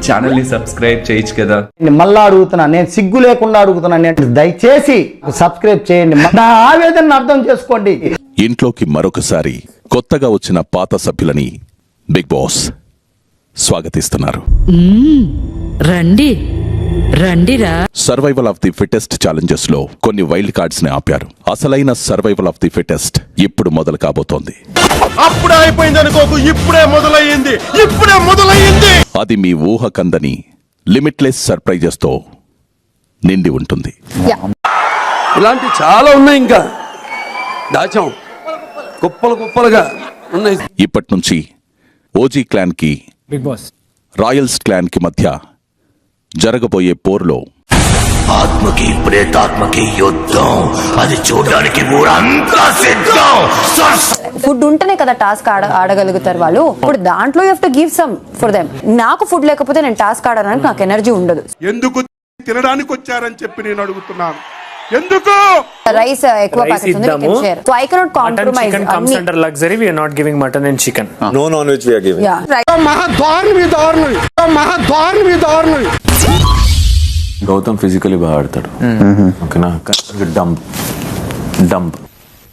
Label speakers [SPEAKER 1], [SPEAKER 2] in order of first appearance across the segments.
[SPEAKER 1] Channel ని subscribe చేయొచ్చు కదా.
[SPEAKER 2] మళ్ళా అడుగుతున్నా, నేను సిగ్గు లేకుండా అడుగుతున్నాను, దయచేసి సబ్స్క్రైబ్ చేయండి, నా ఆవేదన అర్థం చేసుకోండి.
[SPEAKER 3] ఇంట్లోకి మరొకసారి కొత్తగా వచ్చిన పాత సభ్యులని బిగ్ బాస్ స్వాగతిస్తున్నారు.
[SPEAKER 4] రండి రండిరా.
[SPEAKER 3] Survival of the fittest challenges లో కొన్ని వైల్డ్ కార్డ్స్ ని ఆపారు. అసలైన సర్వైవల్ ఆఫ్ ది ఫిట్టెస్ట్ ఇప్పుడు మొదలు కాబోతోంది.
[SPEAKER 5] అప్పుడే అయిపోయింది అనుకోకు, ఇప్పుడే మొదలయ్యింది.
[SPEAKER 3] అది మీ ఊహ కందని లిమిట్లెస్ సర్ప్రైజెస్ తో నిండి ఉంటుంది.
[SPEAKER 6] ఇలాంటి చాలా ఉన్నాయి, ఇంకా దాచాం కుప్పలుగా ఉన్నాయి.
[SPEAKER 3] ఇప్పటి నుంచి ఓజీ క్లాన్ కి
[SPEAKER 7] బిగ్ బాస్
[SPEAKER 3] రాయల్స్ క్లాన్ కి మధ్య జరగబోయే పోరులో
[SPEAKER 8] ఆత్మకి ప్రేతాత్మకి యుద్ధం, అది చూడడానికి ఊరంతా సిద్ధం.
[SPEAKER 9] ఫుడ్ ఉంటేనే కదా టాస్క్ ఆడగలుగుతారు వాళ్ళు. ఇప్పుడు దాంట్లో you have to give some for them. నాకు ఫుడ్ లేకపోతే నేను టాస్క్ ఆడడానికి నాకు ఎనర్జీ ఉండదు.
[SPEAKER 5] ఎందుకు తినడానికి వచ్చారని చెప్పి నేను అడుగుతున్నాను. ఎందుకు
[SPEAKER 9] రైస్ ఎక్కువ ప్యాకెట్స్ ఉంది, we can share. So I cannot compromise.
[SPEAKER 7] Chicken comes under luxury. We are not giving mutton and chicken.
[SPEAKER 8] No non-veg we are giving.
[SPEAKER 9] Yeah. Right.
[SPEAKER 5] మహా
[SPEAKER 10] గౌతమ్ ఫిజికలీ బాగా ఆడతాడు, ఓకేనా? డంప్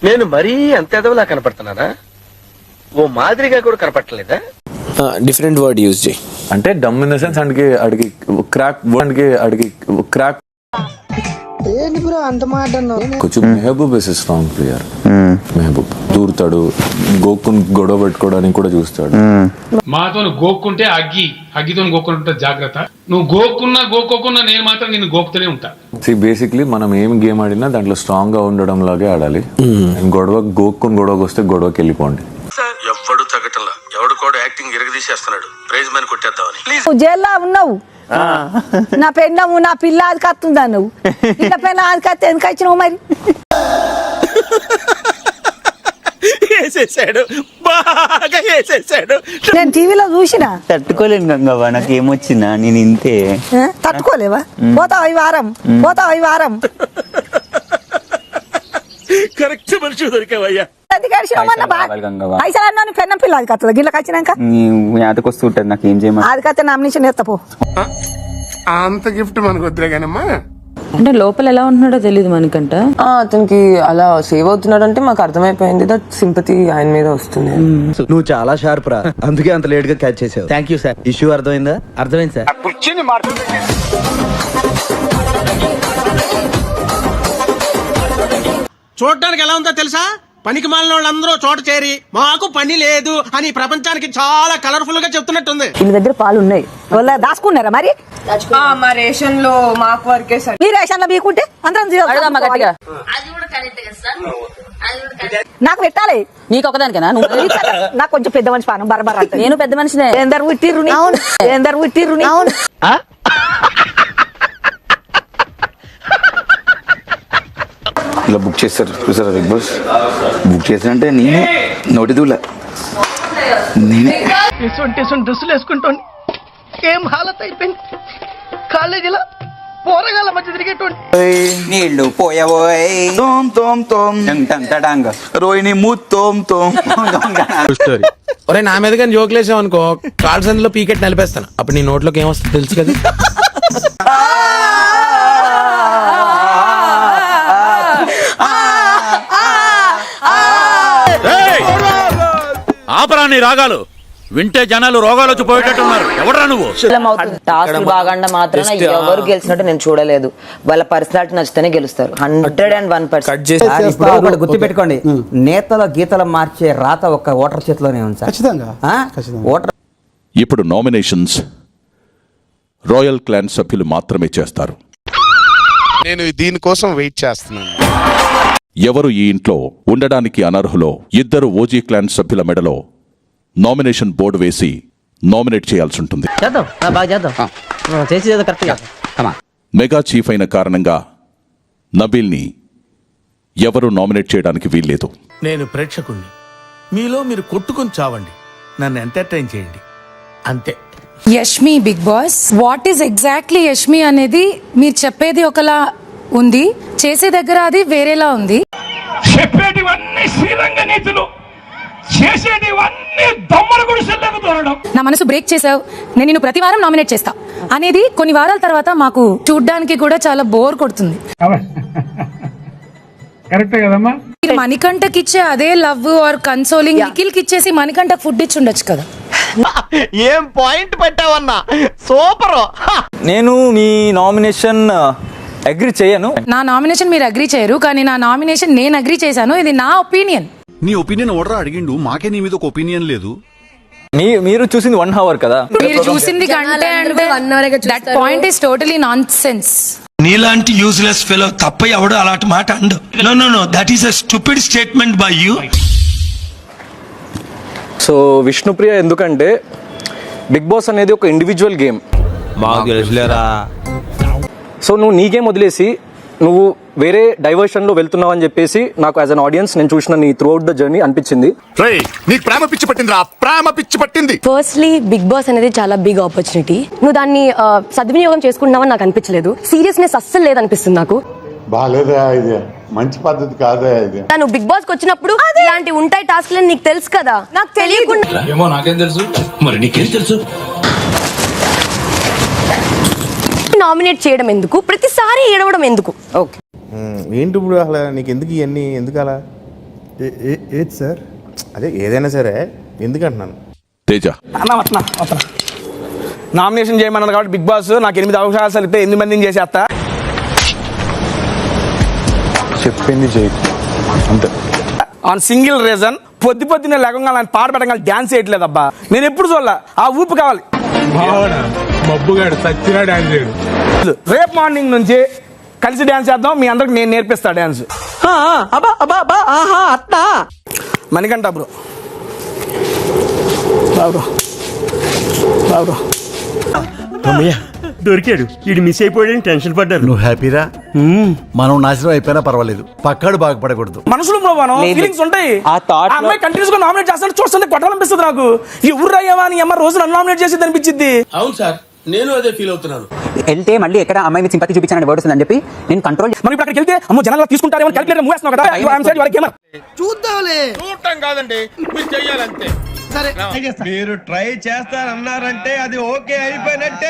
[SPEAKER 6] నేను మరీ అంత ఎదవలా కనపడుతున్నానా? ఓ మాదిరిగా కూడా కనపడలేదా?
[SPEAKER 7] Different word use చేయి.
[SPEAKER 10] అంటే డమ్ ఇన్ ద సెన్స్ అడిగి క్రాక్ కొంచెం Mehboob is strong player. Mehboob దూరుతాడు, గోక్కుని గొడవ పెట్టుకోవడానికి కూడా చూస్తాడు.
[SPEAKER 11] మాతో గోక్కుంటే అగ్గితో గోక్కుంటే జాగ్రత్త. నువ్వు గోక్కోకున్నా నేను మాత్రం నిన్ను గోకుతూనే ఉంటా.
[SPEAKER 10] బేసిక్లీ మనం ఏం గేమ్ ఆడినా దాంట్లో స్ట్రాంగ్ గా ఉండడం లాగే ఆడాలి. గొడవకి వస్తే గొడవకి వెళ్ళిపోండి.
[SPEAKER 8] ఎవ్వడు తగ్గటంలా, ఎవడు కూడా యాక్టింగ్ ఇరగదీసేస్తున్నాడు. ప్రైజ్ మని కొట్టేద్దామని.
[SPEAKER 9] నువ్వు జైల్లో ఉన్నావు, నా పెన్నము నా పిల్ల అది కత్తుందా, నువ్వు ఇలా పెన్న అది కత్తి ఎందుకు వచ్చినావు మరి? నేను టీవీలో చూసిన
[SPEAKER 2] తట్టుకోలేను గంగవ్వ, నాకు ఏమొచ్చినా నేను ఇంతే.
[SPEAKER 9] తట్టుకోలేవా? పోతావు ఈ వారం.
[SPEAKER 8] కరెక్ట్ మనిషి దొరికావయ్యా.
[SPEAKER 9] పెన్నం పిల్ల అది కత్తదా గిళ్ళకి వచ్చినాక
[SPEAKER 2] యాదకొస్తుంటది, నాకు ఏం చేయమని
[SPEAKER 9] అది కత్తే నామినేషన్ ఎత్తపో.
[SPEAKER 5] అంత గిఫ్ట్ మనకు వద్దులే కానమ్మా.
[SPEAKER 4] అంటే లోపల ఎలా ఉంటున్నాడో తెలియదు మనకంట.
[SPEAKER 12] అతనికి అలా సేవ్ అవుతున్నాడు అంటే మాకు అర్థమైపోయింది. దట్ సింపతి ఆయన మీద వస్తుంది.
[SPEAKER 2] నువ్వు చాలా షార్ప్ రా, అందుకే అంత లేట్ గా క్యాచ్ చేసావు. Thank you sir. ఇష్యూ అర్థమైందా? అర్థమైంది సార్.
[SPEAKER 6] చూడడానికి ఎలా ఉందో తెలుసా? పనికి మాలిన వాళ్ళందరూ చోట చేరి మాకు పని లేదు అని ప్రపంచానికి చాలా కలర్ఫుల్ గా చెప్తున్నట్టుంది.
[SPEAKER 9] వీళ్ళ దగ్గర పాలు ఉన్నాయి, వాళ్ళ దాచుకున్నారా మరి?
[SPEAKER 12] మా రేషన్ లో మాకు వరకే సార్.
[SPEAKER 9] మీ రేషన్ లో మీకుంటే అందరం నాకు పెట్టాలి.
[SPEAKER 4] నీకు ఒకదానికేనా?
[SPEAKER 9] నాకు కొంచెం పెద్ద మనిషి పానం బరబర.
[SPEAKER 4] నేను పెద్ద మనిషినే.
[SPEAKER 9] ఎందరు ఉట్టిర్రు
[SPEAKER 10] ఇలా బుక్ చేస్తారు చూసారా బిగ్ బాస్? బుక్ చేశారంటే నేను నోటి దూల నేనే
[SPEAKER 6] డ్రెస్సులు వేసుకుంటాను. ఏం హాలత్ అయిపోయింది. కాలేజీలో పోరగాల మధ్య తిరిగేటువంటి
[SPEAKER 2] నీళ్ళు పోయబోయ్ రోహిణి మూతోం.
[SPEAKER 6] ఒరే నా మీద కానీ జోకులేసావు అనుకో, కాల్ సందులో పీకెట్ నిలిపేస్తాను. అప్పుడు నీ నోట్లోకి ఏమొస్తుంది తెలుసు కదా.
[SPEAKER 8] ఆపరాని రాగాలు వింటే జనాలు రోగాలు వచ్చి పోయేటట్టున్నారు. ఎవడరా నువ్వు?
[SPEAKER 12] టాస్క్ బాగా మాత్రం ఎవరు గెలిచినట్టు నేను చూడలేదు. వాళ్ళ పర్సనాలిటీ నచ్చితేనే గెలుస్తారు. 101%.
[SPEAKER 2] ఇప్పుడు ఒకటి గుర్తు పెట్టుకోండి, నేతల గీతలు మార్చే రాత ఒక ఓటర్ చేతిలోనే ఉంది సార్. ఖచ్చితంగా.
[SPEAKER 3] ఇప్పుడు నామినేషన్స్ రాయల్ క్లాన్ సభ్యులు మాత్రమే చేస్తారు.
[SPEAKER 5] నేను దీనికోసం వెయిట్ చేస్తున్నాను.
[SPEAKER 3] ఎవరు ఈ ఇంట్లో ఉండడానికి అనర్హులో ఇద్దరు ఓజీ క్లాన్ సభ్యుల మెడలో నామినేషన్ బోర్డు వేసి నామినేట్ చేయాల్సి ఉంటుంది. మెగా చీఫ్ అయిన కారణంగా నబీల్ని ఎవరు నామినేట్ చేయడానికి వీల్లేదు.
[SPEAKER 8] నేను ప్రేక్షకుణ్ణి, మీలో మీరు కొట్టుకుని చావండి, నన్ను ఎంటర్టైన్ చేయండి, అంతే.
[SPEAKER 4] Yashmi Bigg Boss what is exactly Yashmi అనేది మీరు చెప్పేది ఒకలా ఉంది, చేసే దగ్గర అది వేరేలా ఉంది.
[SPEAKER 11] చెప్పేటివన్నీ శ్రీరంగ నీతులు,
[SPEAKER 4] నా మనసు బ్రేక్ చేసావు, నేను నిన్ను ప్రతి వారం నామినేట్ చేస్తా అనేది కొన్ని వారాల తర్వాత మాకు చూడ్డానికి కూడా చాలా బోర్ కొడుతుంది.
[SPEAKER 11] కరెక్టే కదమ్మా.
[SPEAKER 4] మీరు మణికంఠకి ఇచ్చే అదే లవ్ ఆర్ కన్సోలింగ్ నిఖిల్కి ఇచ్చేసి మణికంఠ ఫుడ్ ఇచ్చి ఉండొచ్చు కదా.
[SPEAKER 6] ఏం పాయింట్ పెట్టావన్నా, సూపర్.
[SPEAKER 7] నేను మీ నామినేషన్ అగ్రి చేయను.
[SPEAKER 4] నా నామినేషన్ మీరు అగ్రీ చేయరు, కానీ నా నామినేషన్ నేను అగ్రీ చేశాను. ఇది నా ఒపీనియన్.
[SPEAKER 8] నీ ఒపీనియన్ ఓడరా అడిగిండు, మాకే నీ మీద ఒక ఒపీనియన్ లేదు.
[SPEAKER 7] మీరు చూసింది 1 hour కదా.
[SPEAKER 4] మీరు చూసింది గంటే అంటే that point is totally nonsense.
[SPEAKER 6] నీలాంటి యూజ్లెస్ ఫెలో తప్ప ఎవడు అలాంటి మాట అండు. No no no, that is a stupid statement by you.
[SPEAKER 7] So Vishnupriya ఎందుకంటే బిగ్ బాస్ అనేది ఒక ఇండివిజువల్ గేమ్. సో నువ్వు నీ గేమ్ వదిలేసి నువ్వు వేరే డైవర్షన్ లో వెళ్తున్నావు అని చెప్పేసి నాకు యాజ్ అన్ ఆడియన్స్ నేను చూసిన నీ త్రూ అవుట్ ద జర్నీ అనిపించింది.
[SPEAKER 8] నీకు ప్రేమ పిచ్చి పట్టిందిరా, ప్రేమ పిచ్చి పట్టింది.
[SPEAKER 9] ఫస్ట్లీ బిగ్ బాస్ అనేది చాలా బిగ్ ఆపర్చునిటీ. నువ్వు దాన్ని సద్వినియోగం చేసుకుంటున్నావని నాకు అనిపించలేదు. సీరియస్నెస్ అస్సలు లేదనిపిస్తుంది నాకు.
[SPEAKER 5] బాలేదా ఇది? మంచి పద్ధతి కాదా ఇది?
[SPEAKER 9] నువ్వు బిగ్ బాస్ కి వచ్చినప్పుడు ఇలాంటి ఉంటాయి టాస్క్ లని నీకు తెలుసు కదా. నాకు తెలియకుండా
[SPEAKER 11] ఏమో నాకేం తెలుసు, మరి నీకేం తెలుసు?
[SPEAKER 9] నామినేట్ చేయడం ఎందుకు, ప్రతిసారి ఏడవడం ఎందుకు?
[SPEAKER 12] ఓకే,
[SPEAKER 10] ఏంటి ఇప్పుడు అసలు నీకు ఎందుకు ఇవన్నీ, ఎందుకు అలా? ఏది సార్? అదే ఏదైనా సరే ఎందుకు అంటున్నాను.
[SPEAKER 3] తేజ
[SPEAKER 6] నామినేషన్ చేయమన్నారు కాబట్టి బిగ్ బాస్ నాకు 8 అవకాశాలు ఇస్తే 8 మందిని చేసేస్తా.
[SPEAKER 10] చెప్పింది చేయకు అంతే.
[SPEAKER 6] ఆన్ సింగిల్ రీజన్, పొద్దునే లేకుండా ఆయన పాట పెట్టగా డాన్స్ చేయట్లేదు అబ్బా. నేను ఎప్పుడు చూడలే, ఆ ఊపు కావాలి.
[SPEAKER 11] మబ్బుగాడు సచ్చినా డాన్స్ చేయడు.
[SPEAKER 6] రేపు మార్నింగ్ నుంచి కలిసి డాన్స్ చేద్దాం, మీ అందరికి నేను నేర్పిస్తా డాన్స్. మణికంఠ బ్రో, బాబ్రో
[SPEAKER 8] దొరికాడు, ఇది మిస్ అయిపోయాడని టెన్షన్ పడ్డారు. నువ్వు హ్యాపీరా? మనం నాశనం అయిపోయినా పర్వాలేదు, పక్కాడు బాగుపడకూడదు.
[SPEAKER 6] మనసులో ఫీలింగ్స్ ఉంటాయి.
[SPEAKER 7] ఆ thought లో-
[SPEAKER 6] అమ్మాయి కంటిన్యూస్ గా నామినేట్ చేస్తాను, చూస్తుంటే కొట్టాలనిపిస్తుంది నాకు. ఈ ఊరు అయ్యావా అని అమ్మ రోజు నన్ను నామినేట్ చేసేది అనిపించింది.
[SPEAKER 8] అవును సార్, నేను అదే ఫీల్ అవుతున్నాను.
[SPEAKER 12] వెళ్తే మళ్ళీ ఎక్కడ అమ్మాయి సింపతి చూపించాలని వర్డ్ వస్తుందని చెప్పి నేను కంట్రోల్.
[SPEAKER 6] మరి ఇప్పుడు అక్కడికి వెళ్తే అమ్మో జనాలు తీసుకుంటారేమో క్యాలిక్యులేటర్ మూవ్ చేస్తున్నావు కదా.
[SPEAKER 8] చూద్దాంలే, చూడటం కాదండి, మీరు చెయ్యాలంతే.
[SPEAKER 6] సరే
[SPEAKER 5] మీరు ట్రై చేస్తారన్నారంటే అది ఓకే అయిపోయినట్టే.